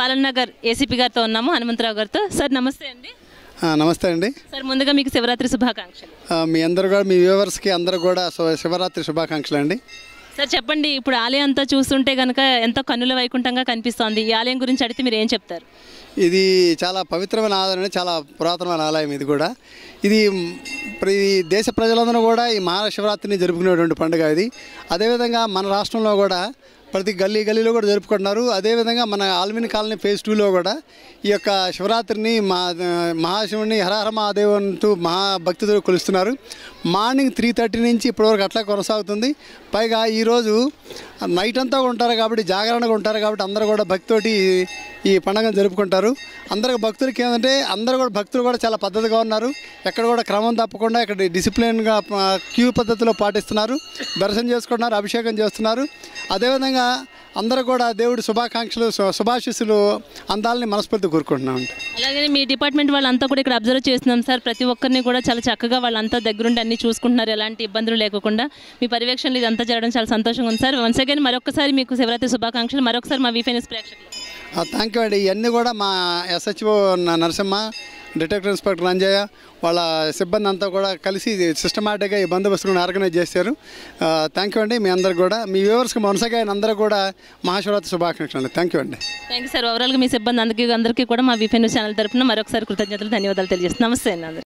పాలన్ Nagar ACP గారితో ఉన్నాము, హనుమంతరావు గారితో. సార్ నమస్తే అండి. నమస్తే అండి సార్, ముందుగా మీకు శివరాత్రి శుభాకాంక్షలు. మీ అందరూ కూడా, మీ వ్యూవర్స్కి అందరూ కూడా శివరాత్రి శుభాకాంక్షలు అండి. సార్ చెప్పండి, ఇప్పుడు ఆలయం అంతా చూస్తుంటే కనుక ఎంతో కన్నుల వైకుంఠంగా కనిపిస్తోంది. ఈ ఆలయం గురించి అడిగితే మీరు ఏం చెప్తారు? ఇది చాలా పవిత్రమైన ఆలయం, చాలా పురాతనమైన ఆలయం. ఇది దేశ ప్రజలందరూ కూడా ఈ మహాశివరాత్రిని జరుపుకునేటువంటి పండుగ ఇది. అదేవిధంగా మన రాష్ట్రంలో కూడా ప్రతి గల్లీలో కూడా జరుపుకుంటున్నారు. అదేవిధంగా మన ఆల్మిని కాలనీ ఫేజ్ 2లో కూడా ఈ యొక్క శివరాత్రిని మహాశివుని హరహర మహాదేవ్ అంటూ మహాభక్తితో కొలుస్తున్నారు. మార్నింగ్ 3:30 నుంచి ఇప్పటివరకు అట్లా కొనసాగుతుంది. పైగా ఈరోజు నైట్ అంతా ఉంటారు కాబట్టి, జాగరణగా ఉంటారు కాబట్టి అందరూ కూడా భక్తితోటి ఈ పండుగను జరుపుకుంటారు. అందరికి భక్తులకి ఏంటంటే భక్తులు కూడా చాలా పద్ధతిగా ఉన్నారు. ఎక్కడ కూడా క్రమం తప్పకుండా ఇక్కడ డిసిప్లిన్గా క్యూ పద్ధతిలో పాటిస్తున్నారు. దర్శనం చేసుకుంటున్నారు, అభిషేకం చేస్తున్నారు. అదేవిధంగా అందరూ కూడా దేవుడి శుభాకాంక్షలు శుభాశీస్సులు అందాలని మనస్ఫూర్తి కోరుకుంటున్నాం. అలాగే మీ డిపార్ట్మెంట్ వాళ్ళంతా కూడా ఇక్కడ అబ్జర్వ్ చేస్తున్నాం సార్. ప్రతి ఒక్కరిని కూడా చాలా చక్కగా వాళ్ళంతా దగ్గరుండి అన్ని చూసుకుంటున్నారు, ఎలాంటి ఇబ్బందులు లేకుండా. మీ పర్యవేక్షణలు ఇదంతా జరగడం చాలా సంతోషంగా ఉంది సార్. వన్స్ అగైన్ మరొకసారి మీకు శివరాత్రి శుభాకాంక్షలు. మరొకసారి మా వీఫై న్యూస్ ప్రేక్షకులు థ్యాంక్ యూ అండి. ఇవన్నీ కూడా మా SHO Narasimha, detective inspector Anjaiah వాళ్ళ సిబ్బంది అంతా కూడా కలిసి సిస్టమాటిక్గా ఈ బందోబస్తును ఆర్గనైజ్ చేశారు. థ్యాంక్ యూ అండి. మీ అందరికి కూడా, మీ వ్యూవర్స్కి మనసుగా అందరూ కూడా మహాశివరాత్రి శుభాకాంక్షలు అండి. థ్యాంక్ యూ అండి. Thank you sir. ఓవరాల్గా మీ సిబ్బంది అందరికీ కూడా మా వీఫై న్యూస్ ఛానల్ తరఫున మరొకసారి కృతజ్ఞతలు, ధన్యవాదాలు తెలియజేస్తున్నాం. నమస్తే అండి.